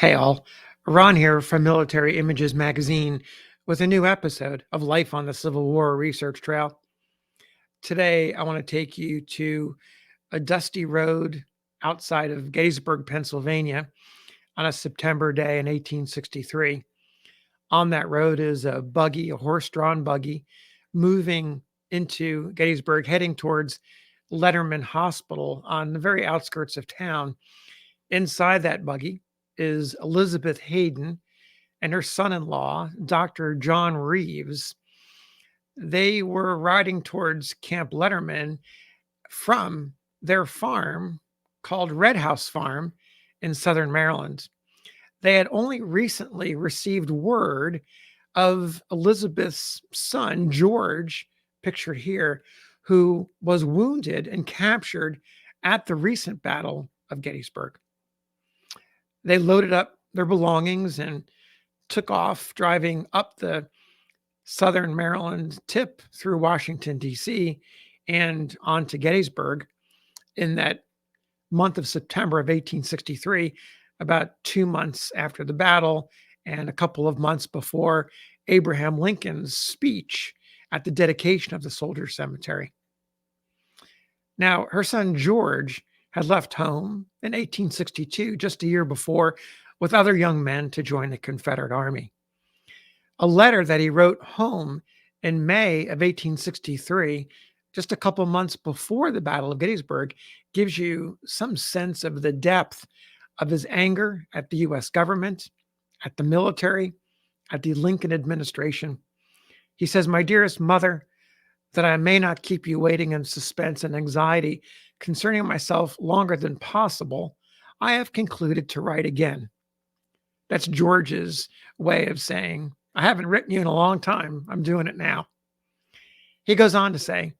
Hey all, Ron here from Military Images Magazine with a new episode of Life on the Civil War Research Trail. Today, I want to take you to a dusty road outside of Gettysburg, Pennsylvania on a September day in 1863. On that road is a buggy, a horse-drawn buggy, moving into Gettysburg, heading towards Letterman Hospital on the very outskirts of town. Inside that buggy is Elizabeth Hayden and her son-in-law, Dr. John Reeves. They were riding towards Camp Letterman from their farm called Red House Farm in southern Maryland. They had only recently received word of Elizabeth's son, George, pictured here, who was wounded and captured at the recent Battle of Gettysburg. They loaded up their belongings and took off, driving up the southern Maryland tip through Washington, D.C., and on to Gettysburg in that month of September of 1863, about 2 months after the battle and a couple of months before Abraham Lincoln's speech at the dedication of the Soldiers' Cemetery. Now, her son George had left home in 1862, just a year before, with other young men to join the Confederate Army. A letter that he wrote home in May of 1863, just a couple months before the Battle of Gettysburg, gives you some sense of the depth of his anger at the U.S. government, at the military, at the Lincoln administration. He says, "My dearest mother, that I may not keep you waiting in suspense and anxiety concerning myself longer than possible, I have concluded to write again." That's George's way of saying, I haven't written you in a long time. I'm doing it now. He goes on to say,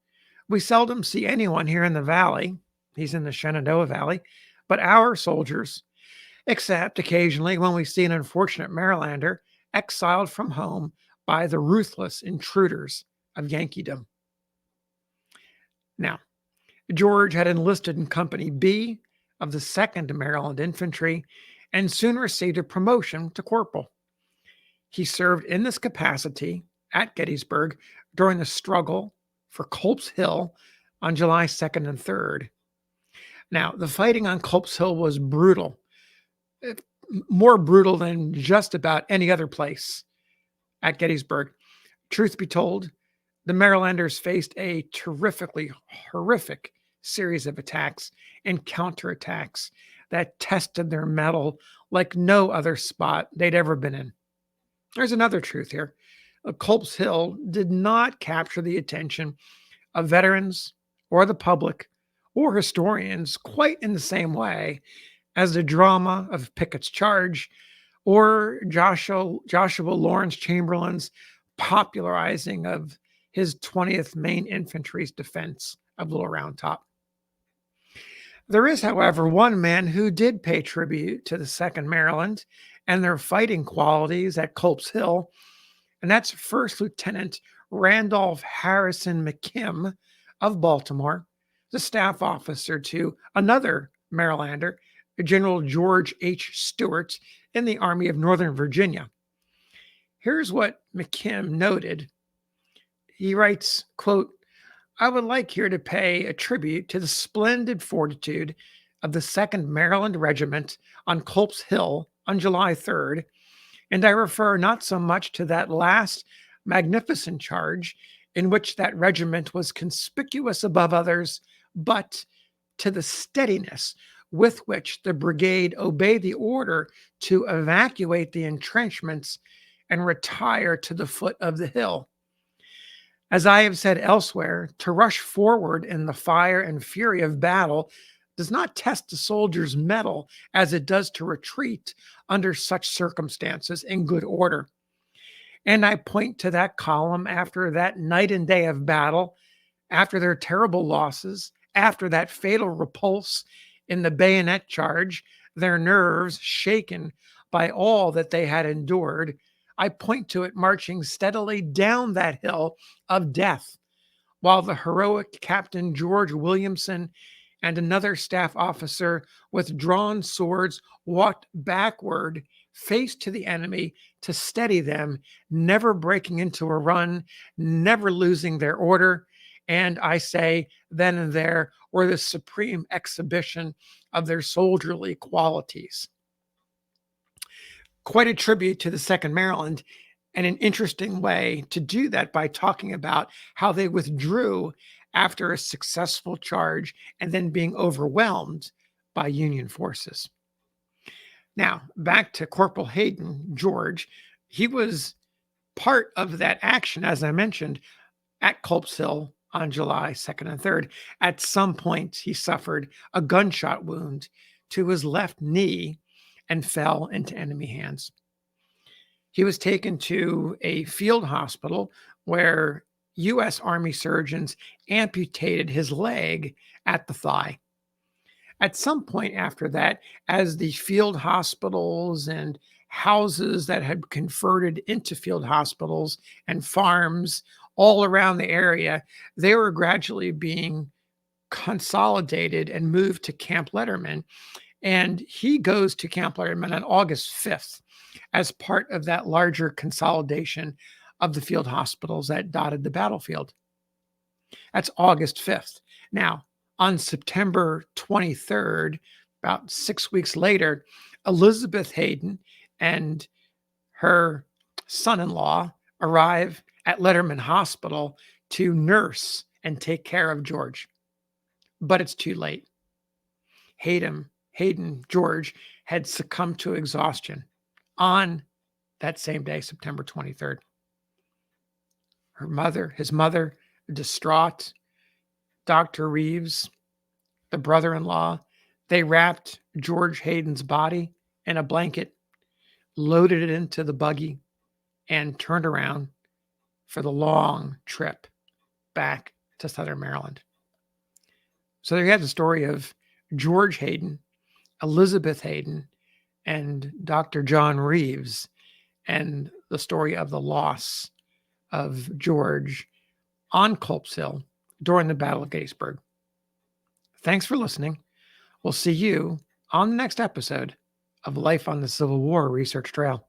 "We seldom see anyone here in the valley," he's in the Shenandoah Valley, "but our soldiers, except occasionally when we see an unfortunate Marylander exiled from home by the ruthless intruders of Yankeedom." Now, George had enlisted in Company B of the 2nd Maryland Infantry and soon received a promotion to corporal. He served in this capacity at Gettysburg during the struggle for Culp's Hill on July 2nd and 3rd. Now, the fighting on Culp's Hill was brutal, more brutal than just about any other place at Gettysburg. Truth be told, the Marylanders faced a terrifically horrific series of attacks and counterattacks that tested their mettle like no other spot they'd ever been in. There's another truth here. Culp's Hill did not capture the attention of veterans or the public or historians quite in the same way as the drama of Pickett's Charge or Joshua Lawrence Chamberlain's popularizing of his 20th Maine Infantry's defense of Little Round Top. There is, however, one man who did pay tribute to the 2nd Maryland and their fighting qualities at Culp's Hill, and that's First Lieutenant Randolph Harrison McKim of Baltimore, the staff officer to another Marylander, General George H. Stewart in the Army of Northern Virginia. Here's what McKim noted. He writes, quote, "I would like here to pay a tribute to the splendid fortitude of the 2nd Maryland Regiment on Culp's Hill on July 3rd, and I refer not so much to that last magnificent charge in which that regiment was conspicuous above others, but to the steadiness with which the brigade obeyed the order to evacuate the entrenchments and retire to the foot of the hill. As I have said elsewhere, to rush forward in the fire and fury of battle does not test the soldier's mettle as it does to retreat under such circumstances in good order. And I point to that column after that night and day of battle, after their terrible losses, after that fatal repulse in the bayonet charge, their nerves shaken by all that they had endured. I point to it marching steadily down that hill of death, while the heroic Captain George Williamson and another staff officer with drawn swords walked backward, face to the enemy, to steady them, never breaking into a run, never losing their order. And I say, then and there were the supreme exhibition of their soldierly qualities. Quite a tribute to the 2nd Maryland, and an interesting way to do that by talking about how they withdrew after a successful charge and then being overwhelmed by Union forces. Now, back to Corporal Hayden, George. He was part of that action, as I mentioned, at Culp's Hill on July 2nd and 3rd. At some point, he suffered a gunshot wound to his left knee and fell into enemy hands. He was taken to a field hospital where U.S. Army surgeons amputated his leg at the thigh. At some point after that, as the field hospitals and houses that had converted into field hospitals and farms all around the area, they were gradually being consolidated and moved to Camp Letterman. And he goes to Camp Letterman on August 5th as part of that larger consolidation of the field hospitals that dotted the battlefield. That's August 5th. Now, on September 23rd, about 6 weeks later, Elizabeth Hayden and her son-in-law arrive at Letterman Hospital to nurse and take care of George. But it's too late. Hayden, George, had succumbed to exhaustion on that same day, September 23rd. His mother, distraught, Dr. Reeves, the brother-in-law, they wrapped George Hayden's body in a blanket, loaded it into the buggy, and turned around for the long trip back to Southern Maryland. So there you have the story of George Hayden, Elizabeth Hayden, and Dr. John Reeves, and the story of the loss of George on Culp's Hill during the Battle of Gettysburg. Thanks for listening. We'll see you on the next episode of Life on the Civil War Research Trail.